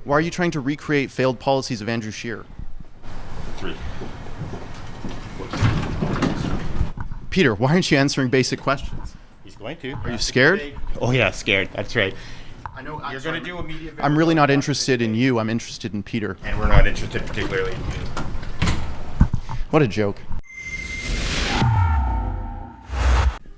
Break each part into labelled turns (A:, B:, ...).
A: Why are you trying to recreate failed policies of Andrew Scheer?
B: 3.
A: Peter, why aren't you answering basic questions?
B: He's going to.
A: Are you scared?
B: Oh yeah, scared. That's right.
A: I know.
B: You're going to do a media.
A: I'm really not interested in you. I'm interested in Peter.
B: And we're not interested particularly in you.
A: What a joke.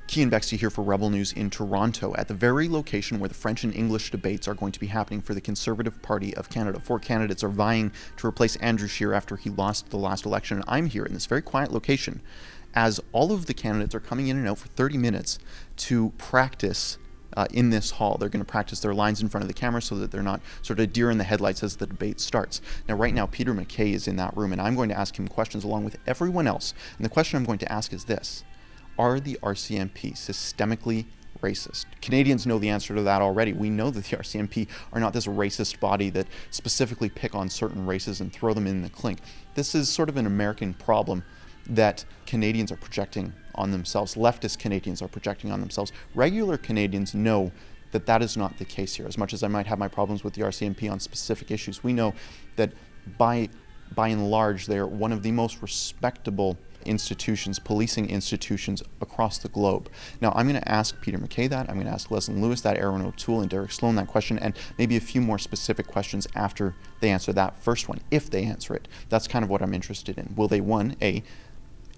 A: Keean Bexte here for Rebel News in Toronto, at the very location where the French and English debates are going to be happening for the Conservative Party of Canada. 4 candidates are vying to replace Andrew Scheer after he lost the last election. And I'm here in this very quiet location as all of the candidates are coming in and out for 30 minutes to practice in this hall. They're going to practice their lines in front of the camera so that they're not sort of deer in the headlights as the debate starts. Now, right now, Peter MacKay is in that room, and I'm going to ask him questions along with everyone else. And the question I'm going to ask is this: are the RCMP systemically racist? Canadians know the answer to that already. We know that the RCMP are not this racist body that specifically pick on certain races and throw them in the clink. This is sort of an American problem that Canadians are projecting on themselves. Leftist Canadians are projecting on themselves. Regular Canadians know that that is not the case here. As much as I might have my problems with the RCMP on specific issues, we know that by and large, they're one of the most respectable institutions, policing institutions across the globe. Now, I'm going to ask Peter MacKay that. I'm going to ask Leslyn Lewis that, Aaron O'Toole and Derek Sloan that question, and maybe a few more specific questions after they answer that first one, if they answer it. That's kind of what I'm interested in. Will they, one,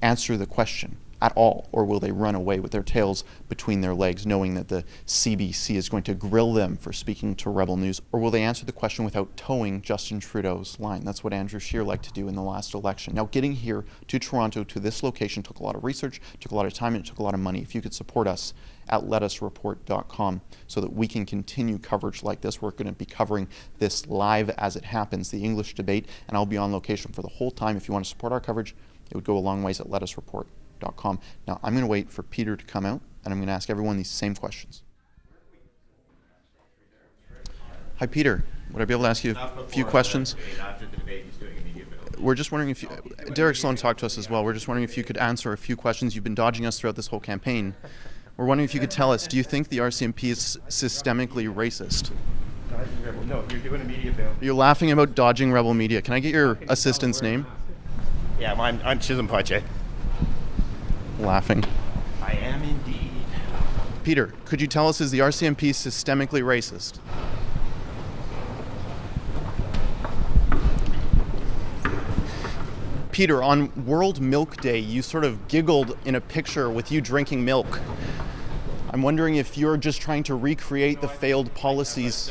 A: answer the question at all, or will they run away with their tails between their legs, knowing that the CBC is going to grill them for speaking to Rebel News? Or will they answer the question without towing Justin Trudeau's line? That's what Andrew Scheer liked to do in the last election. Now, getting here to Toronto, to this location, took a lot of research, took a lot of time, and it took a lot of money. If you could support us at letusreport.com so that we can continue coverage like this. We're going to be covering this live as it happens, the English debate, and I'll be on location for the whole time. If you want to support our coverage, it would go a long ways at letusreport.com. Now, I'm going to wait for Peter to come out, and I'm going to ask everyone these same questions. Hi, Peter. Would I be able to ask you a few questions? We're just wondering if you, Derek Sloan talked to us as well. We're just wondering if you could answer a few questions. You've been dodging us throughout this whole campaign. We're wondering if you could tell us, do you think the RCMP is systemically racist?
B: No, you're doing a media bill.
A: You're laughing about dodging Rebel Media. Can I get your assistant's name?
B: Yeah, I'm Chisholm Pache.
A: Laughing.
B: I am indeed.
A: Peter, could you tell us, is the RCMP systemically racist? Peter, on World Milk Day, you sort of giggled in a picture with you drinking milk. I'm wondering if you're just trying to recreate the failed policies.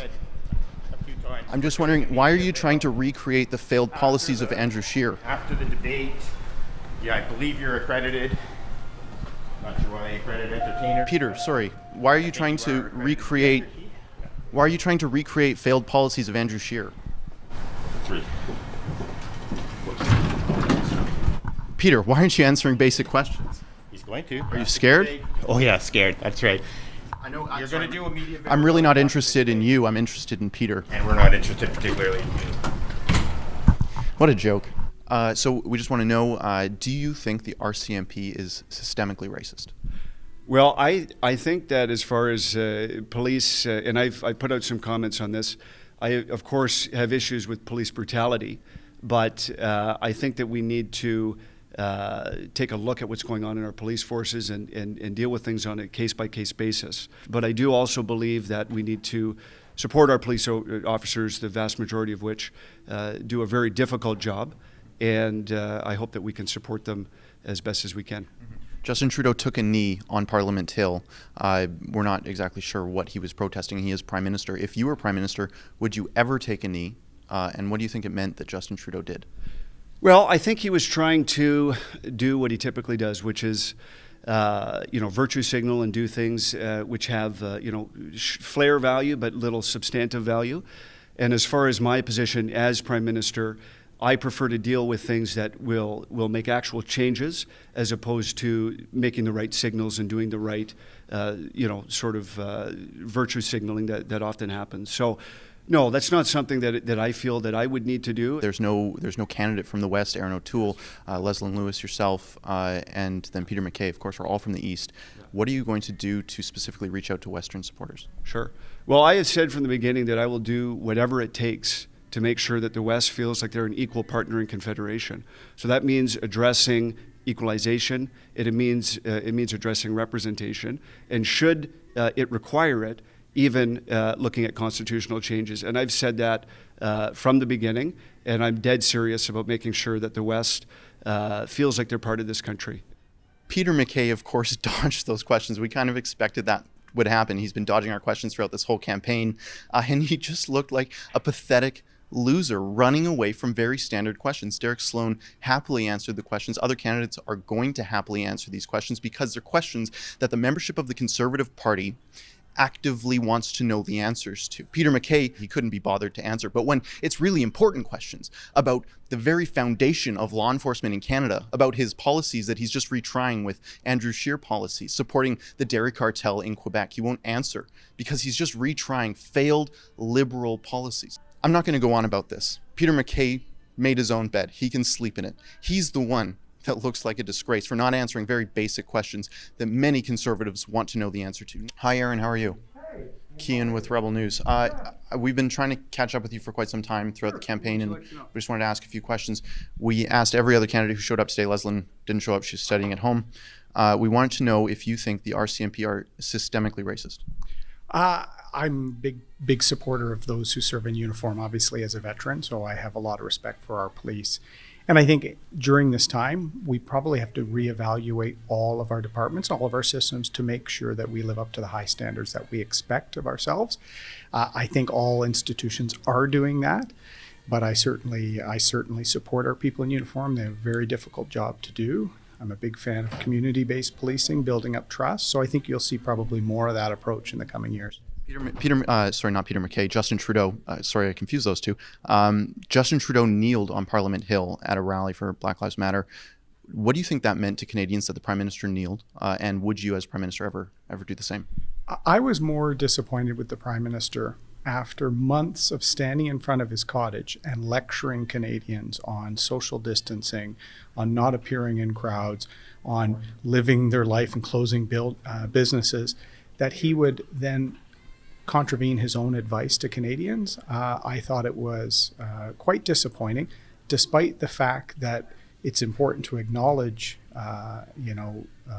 A: I'm just wondering, why are you trying to recreate the failed policies of Andrew Scheer?
B: After the debate, yeah, I believe you're accredited. Not sure why accredited entertainer.
A: Peter, sorry, why are you trying to recreate failed policies of Andrew Scheer?
B: 3.
A: Peter, why aren't you answering basic questions?
B: He's going to.
A: Are you scared?
B: Oh yeah, scared. That's right.
A: I know.
B: You're going to do a media.
A: I'm really not interested in you. I'm interested in Peter.
B: And we're not interested particularly in you.
A: What a joke. So we just want to know, do you think the RCMP is systemically racist?
C: Well, I think that as far as police, and I put out some comments on this, I, of course, have issues with police brutality, but I think that we need to take a look at what's going on in our police forces and deal with things on a case-by-case basis. But I do also believe that we need to support our police officers, the vast majority of which do a very difficult job, and I hope that we can support them as best as we can.
A: Justin Trudeau took a knee on Parliament Hill. We're not exactly sure what he was protesting. He is Prime Minister. If you were Prime Minister, would you ever take a knee? And what do you think it meant that Justin Trudeau did?
C: Well, I think he was trying to do what he typically does, which is, virtue signal and do things which have, flair value but little substantive value. And as far as my position as Prime Minister, I prefer to deal with things that will make actual changes as opposed to making the right signals and doing the right, virtue signaling that often happens. So, no, that's not something that I feel that I would need to do.
A: There's no candidate from the West. Aaron O'Toole, Leslyn Lewis, yourself, and then Peter MacKay, of course, are all from the East. What are you going to do to specifically reach out to Western supporters?
C: Sure. Well, I have said from the beginning that I will do whatever it takes to make sure that the West feels like they're an equal partner in Confederation. So that means addressing equalization, it means addressing representation, and should it require it, even looking at constitutional changes. And I've said that from the beginning, and I'm dead serious about making sure that the West feels like they're part of this country.
A: Peter MacKay, of course, dodged those questions. We kind of expected that would happen. He's been dodging our questions throughout this whole campaign, and he just looked like a pathetic loser running away from very standard questions. Derek Sloan happily answered the questions. Other candidates are going to happily answer these questions because they're questions that the membership of the Conservative Party actively wants to know the answers to. Peter MacKay, he couldn't be bothered to answer, but when it's really important questions about the very foundation of law enforcement in Canada, about his policies that he's just retrying with Andrew Scheer policies, supporting the dairy cartel in Quebec, he won't answer because he's just retrying failed liberal policies. I'm not going to go on about this. Peter MacKay made his own bed. He can sleep in it. He's the one that looks like a disgrace for not answering very basic questions that many Conservatives want to know the answer to. Hi, Aaron. How are you?
D: Hey.
A: Keean with Rebel News. We've been trying to catch up with you for quite some time throughout the campaign, and we just wanted to ask a few questions. We asked every other candidate who showed up today. Leslyn didn't show up. She's studying at home. We wanted to know if you think the RCMP are systemically racist.
D: I'm big supporter of those who serve in uniform, obviously, as a veteran, so I have a lot of respect for our police. And I think during this time, we probably have to reevaluate all of our departments, all of our systems, to make sure that we live up to the high standards that we expect of ourselves. I think all institutions are doing that, but I certainly support our people in uniform. They have a very difficult job to do. I'm a big fan of community-based policing, building up trust. So I think you'll see probably more of that approach in the coming years.
A: Not Peter MacKay, Justin Trudeau, sorry, I confused those two. Justin Trudeau kneeled on Parliament Hill at a rally for Black Lives Matter. What do you think that meant to Canadians that the Prime Minister kneeled? And would you, as Prime Minister, ever do the same?
D: I was more disappointed with the Prime Minister after months of standing in front of his cottage and lecturing Canadians on social distancing, on not appearing in crowds, on living their life and closing businesses, that he would then contravene his own advice to Canadians. I thought it was quite disappointing, despite the fact that it's important to acknowledge,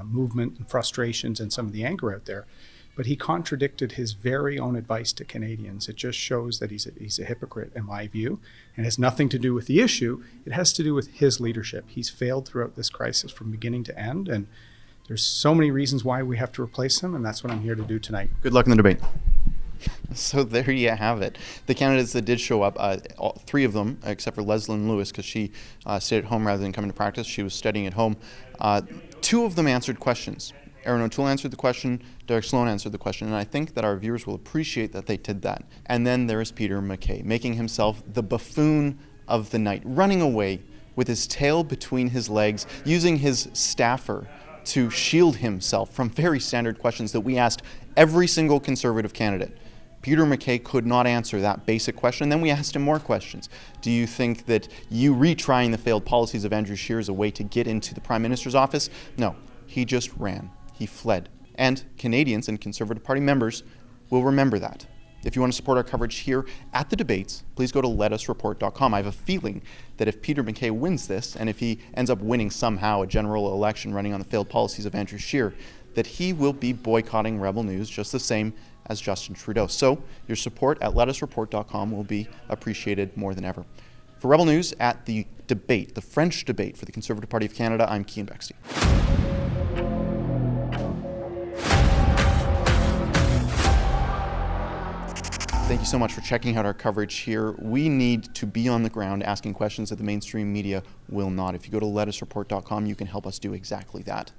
D: movement and frustrations and some of the anger out there. But he contradicted his very own advice to Canadians. It just shows that he's a hypocrite, in my view, and has nothing to do with the issue. It has to do with his leadership. He's failed throughout this crisis from beginning to end, and there's so many reasons why we have to replace him, and that's what I'm here to do tonight.
A: Good luck in the debate. So there you have it. The candidates that did show up, all three of them, except for Leslyn Lewis, because she stayed at home rather than coming to practice. She was studying at home. Two of them answered questions. Aaron O'Toole answered the question, Derek Sloan answered the question, and I think that our viewers will appreciate that they did that. And then there is Peter MacKay, making himself the buffoon of the night, running away with his tail between his legs, using his staffer to shield himself from very standard questions that we asked every single Conservative candidate. Peter MacKay could not answer that basic question, and then we asked him more questions. Do you think that you retrying the failed policies of Andrew Scheer is a way to get into the Prime Minister's office? No, he just ran. He fled. And Canadians and Conservative Party members will remember that. If you want to support our coverage here at the debates, please go to letusreport.com. I have a feeling that if Peter MacKay wins this, and if he ends up winning somehow a general election running on the failed policies of Andrew Scheer, that he will be boycotting Rebel News just the same as Justin Trudeau. So your support at letusreport.com will be appreciated more than ever. For Rebel News at the debate, the French debate for the Conservative Party of Canada, I'm Keean Bexte. Thank you so much for checking out our coverage here. We need to be on the ground asking questions that the mainstream media will not. If you go to letusreport.com, you can help us do exactly that.